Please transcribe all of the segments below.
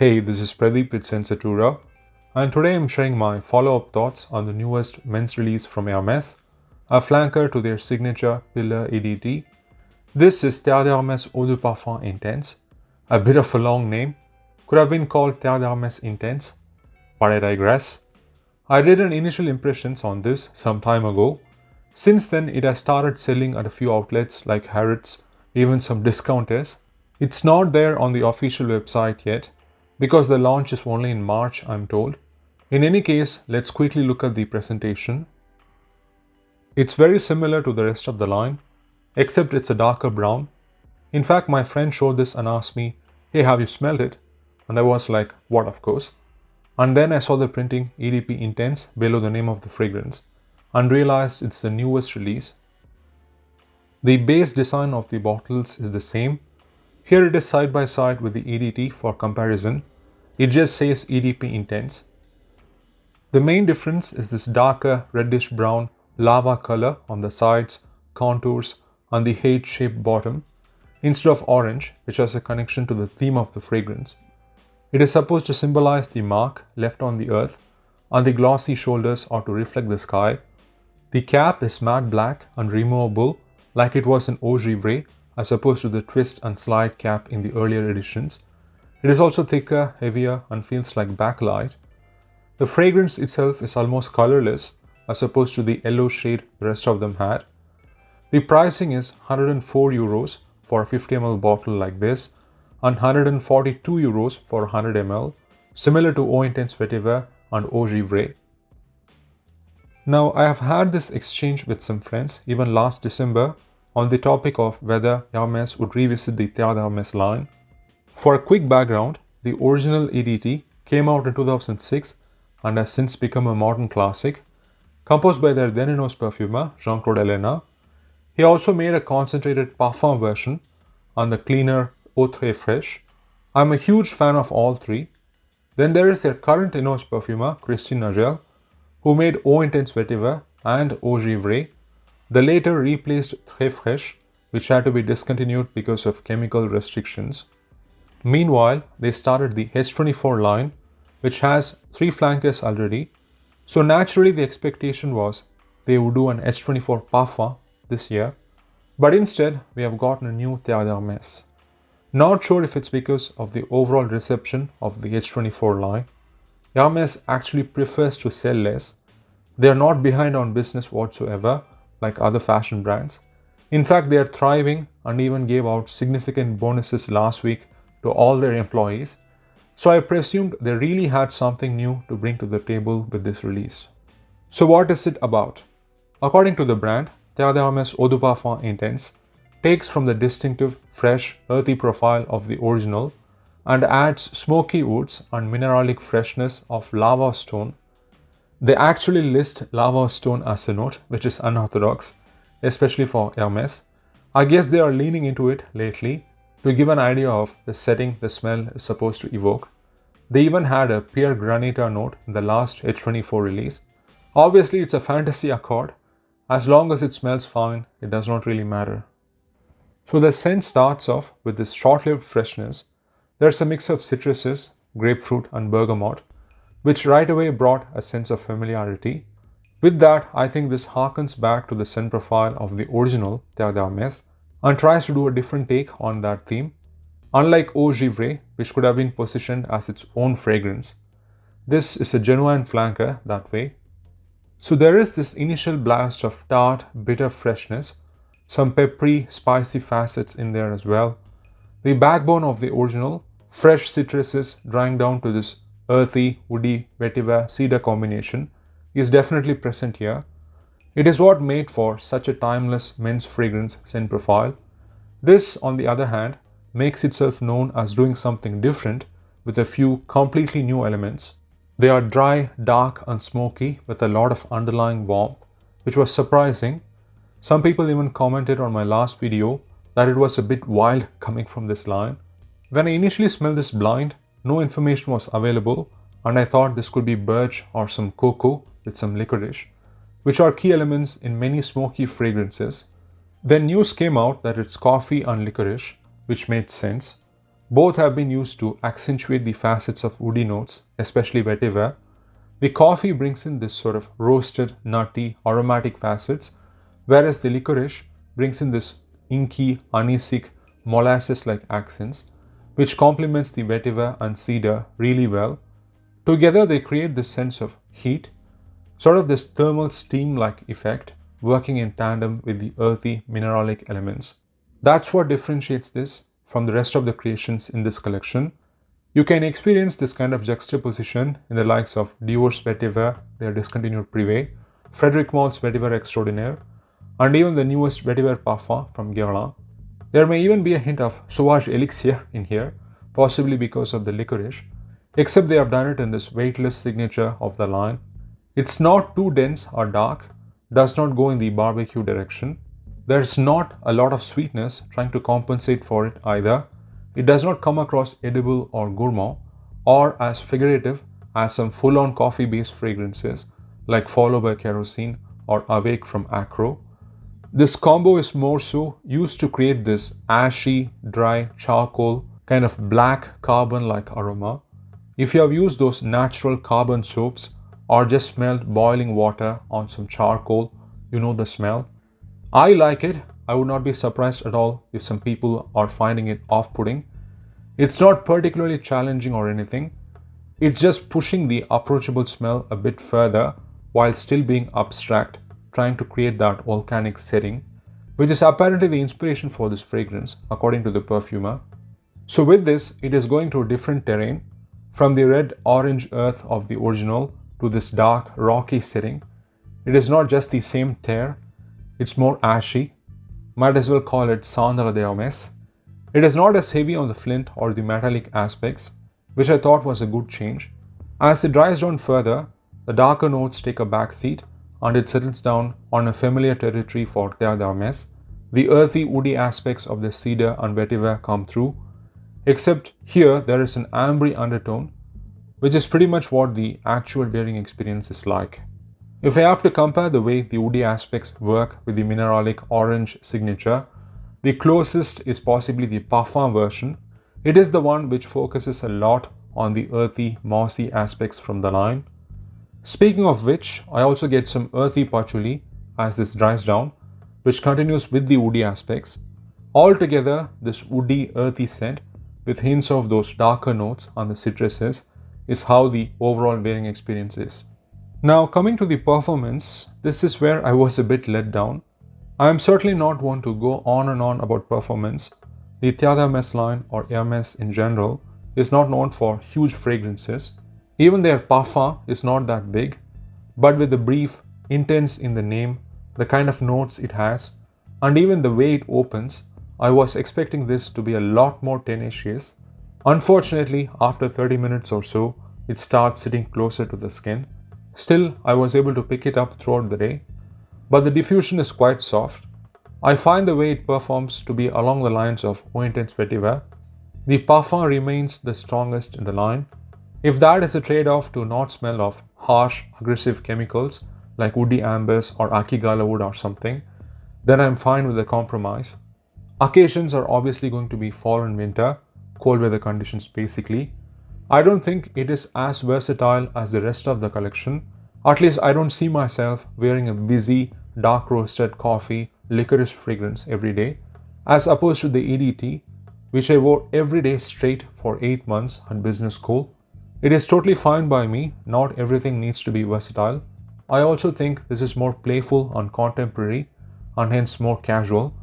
Hey, this is Pradeep with Sensatura, and today I'm sharing my follow-up thoughts on the newest men's release from Hermes, a flanker to their signature Pillar EDT. This is Terre Eau de Parfum Intense, a bit of a long name, could have been called Terre Intense, but I digress. I did an initial impressions on this some time ago. Since then, it has started selling at a few outlets like Harrods, even some discounters. It's not there on the official website yet, because the launch is only in March, I'm told. In any case, let's quickly look at the presentation. It's very similar to the rest of the line, except it's a darker brown. In fact, my friend showed this and asked me, "Hey, have you smelled it?" And I was like, "What, of course." And then I saw the printing EDP Intense below the name of the fragrance and realized it's the newest release. The base design of the bottles is the same. Here it is side by side with the EDT for comparison. It just says EDP Intense. The main difference is this darker reddish brown lava color on the sides, contours, and the H-shaped bottom, instead of orange, which has a connection to the theme of the fragrance. It is supposed to symbolize the mark left on the earth, and the glossy shoulders are to reflect the sky. The cap is matte black and removable, like it was in Eau Givrée, as opposed to the twist and slide cap in the earlier editions. It is also thicker, heavier, and feels like backlight. The fragrance itself is almost colorless, as opposed to the yellow shade the rest of them had. The pricing is €104 for a 50 ml bottle like this, and €142 for 100 ml, similar to Eau Intense Vetiver and Eau Givrée. Now, I have had this exchange with some friends, even last December, on the topic of whether Hermes would revisit the Terre d'Hermes line. For a quick background, the original EDT came out in 2006 and has since become a modern classic, composed by their then-in-house perfumer, Jean-Claude Helena. He also made a concentrated Parfum version and the cleaner Eau Très Fraîche. I'm a huge fan of all three. Then there is their current in-house perfumer, Christine Nagel, who made Eau Intense Vetiver and Eau Givrée. The later replaced Très Fraîche, which had to be discontinued because of chemical restrictions. Meanwhile, they started the H24 line, which has 3 flankers already. So naturally the expectation was they would do an H24 Parfum this year. But instead, we have gotten a new Terre d'Hermes. Not sure if it's because of the overall reception of the H24 line. Hermes actually prefers to sell less. They are not behind on business whatsoever, like other fashion brands. In fact, they are thriving and even gave out significant bonuses last week to all their employees. So I presumed they really had something new to bring to the table with this release. So what is it about? According to the brand, Terre d'Hermes Eau de Parfum Intense takes from the distinctive, fresh, earthy profile of the original and adds smoky woods and mineralic freshness of lava stone. They actually list lava stone as a note, which is unorthodox, especially for Hermes. I guess they are leaning into it lately to give an idea of the setting the smell is supposed to evoke. They even had a Pierre Granita note in the last H24 release. Obviously, it's a fantasy accord. As long as it smells fine, it does not really matter. So the scent starts off with this short-lived freshness. There's a mix of citruses, grapefruit, and bergamot, which right away brought a sense of familiarity. With that, I think this harkens back to the scent profile of the original Terre d'Hermes and tries to do a different take on that theme. Unlike Eau Givrée, which could have been positioned as its own fragrance, this is a genuine flanker that way. So there is this initial blast of tart, bitter freshness, some peppery, spicy facets in there as well. The backbone of the original, fresh citruses drying down to this earthy, woody, vetiver, cedar combination, is definitely present here. It is what made for such a timeless men's fragrance scent profile. This, on the other hand, makes itself known as doing something different with a few completely new elements. They are dry, dark, and smoky with a lot of underlying warmth, which was surprising. Some people even commented on my last video that it was a bit wild coming from this line. When I initially smelled this blind, no information was available, and I thought this could be birch or some cocoa with some licorice, which are key elements in many smoky fragrances. Then news came out that it's coffee and licorice, which made sense. Both have been used to accentuate the facets of woody notes, especially vetiver. The coffee brings in this sort of roasted, nutty, aromatic facets, whereas the licorice brings in this inky, aniseic, molasses-like accents, which complements the vetiver and cedar really well. Together they create this sense of heat, sort of this thermal steam-like effect, working in tandem with the earthy mineralic elements. That's what differentiates this from the rest of the creations in this collection. You can experience this kind of juxtaposition in the likes of Dior's Vetiver, their discontinued Privé, Frederic Malt's Vetiver Extraordinaire, and even the newest Vetiver Parfum from Guerlain. There may even be a hint of Sauvage Elixir in here, possibly because of the licorice, except they have done it in this weightless signature of the line. It's not too dense or dark, does not go in the barbecue direction. There's not a lot of sweetness trying to compensate for it either. It does not come across edible or gourmand, or as figurative as some full-on coffee-based fragrances like Follow by Kerosene or Awake from Acro. This combo is more so used to create this ashy, dry, charcoal, kind of black carbon-like aroma. If you have used those natural carbon soaps or just smelled boiling water on some charcoal, you know the smell. I like it. I would not be surprised at all if some people are finding it off-putting. It's not particularly challenging or anything. It's just pushing the approachable smell a bit further while still being abstract, trying to create that volcanic setting, which is apparently the inspiration for this fragrance, according to the perfumer. So with this, it is going to a different terrain, from the red-orange earth of the original to this dark, rocky setting. It is not just the same Terre, it's more ashy. Might as well call it Cendre d'Hermès. It is not as heavy on the flint or the metallic aspects, which I thought was a good change. As it dries down further, the darker notes take a back seat and it settles down on a familiar territory for Terre d'Hermès. The earthy, woody aspects of the cedar and vetiver come through, except here there is an ambery undertone, which is pretty much what the actual wearing experience is like. If I have to compare the way the woody aspects work with the mineralic orange signature, the closest is possibly the Parfum version. It is the one which focuses a lot on the earthy, mossy aspects from the line. Speaking of which, I also get some earthy patchouli as this dries down, which continues with the woody aspects. Altogether, this woody, earthy scent with hints of those darker notes on the citruses is how the overall wearing experience is. Now coming to the performance, this is where I was a bit let down. I am certainly not one to go on and on about performance. The Terre d'Hermès line, or Hermès in general, is not known for huge fragrances. Even their parfum is not that big, but with the brief intense in the name, the kind of notes it has, and even the way it opens, I was expecting this to be a lot more tenacious. Unfortunately, after 30 minutes or so, it starts sitting closer to the skin. Still, I was able to pick it up throughout the day, but the diffusion is quite soft. I find the way it performs to be along the lines of Eau Intense Vetiver. The parfum remains the strongest in the line. If that is a trade-off to not smell of harsh, aggressive chemicals like woody ambers or akigala wood or something, then I'm fine with the compromise. Occasions are obviously going to be fall and winter, cold weather conditions basically. I don't think it is as versatile as the rest of the collection. At least I don't see myself wearing a busy, dark roasted coffee, licorice fragrance every day, as opposed to the EDT, which I wore every day straight for 8 months at business school. It is totally fine by me, not everything needs to be versatile. I also think this is more playful and contemporary, and hence more casual.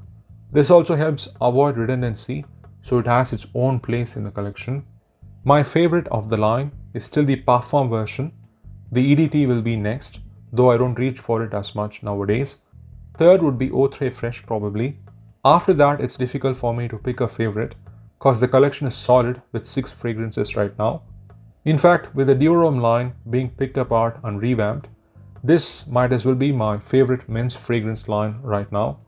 This also helps avoid redundancy, so it has its own place in the collection. My favorite of the line is still the Parfum version. The EDT will be next, though I don't reach for it as much nowadays. Third would be Eau Très Fraîche probably. After that, it's difficult for me to pick a favorite, cause the collection is solid with 6 fragrances right now. In fact, with the Dior line being picked apart and revamped, this might as well be my favorite men's fragrance line right now.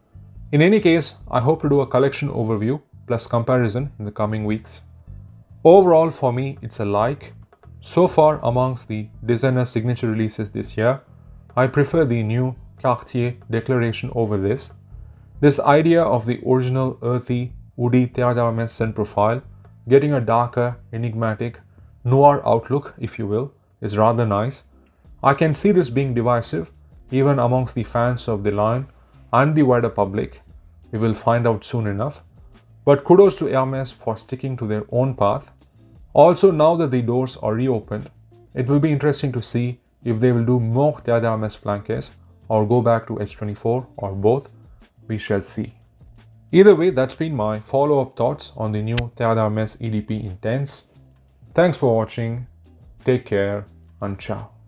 In any case, I hope to do a collection overview plus comparison in the coming weeks. Overall, for me, it's a like. So far, amongst the designer signature releases this year, I prefer the new Cartier Declaration over this. This idea of the original earthy, woody Terre d'Hermès scent profile getting a darker, enigmatic, noir outlook, if you will, is rather nice. I can see this being divisive, even amongst the fans of the line and the wider public. We will find out soon enough. But kudos to Hermes for sticking to their own path. Also, now that the doors are reopened, it will be interesting to see if they will do more Terre d'Hermes flankers or go back to H24 or both. We shall see. Either way, that's been my follow-up thoughts on the new Terre d'Hermes EDP Intense. Thanks for watching, take care and ciao.